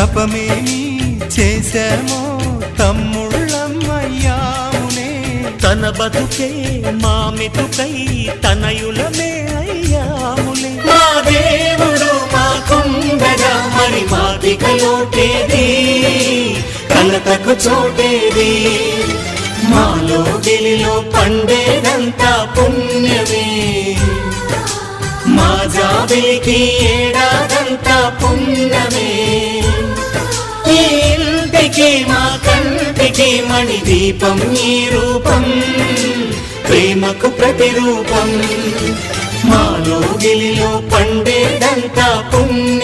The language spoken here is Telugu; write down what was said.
తపమేమి చేశామో తమ్ముళ్ళమ్మయ్యామునే. తన బతుకే మా మెతుకై తనయులమే అయ్యాములే. మా దేవుడు మాకుండగా మరి మాదిక లోటేది, కలతకు చోటేది. మాలో గిలిలో పండేదంతా పుణ్యమే, మా జాబిలికి ఏడాదంతా పుణ్యమే. ఈ ఇంటికి మా కంటికి మణి దీపం ఈ రూపం, ప్రేమకు ప్రతిరూపం. మాలో గిలిలో పండేదంతా పుణ్యం.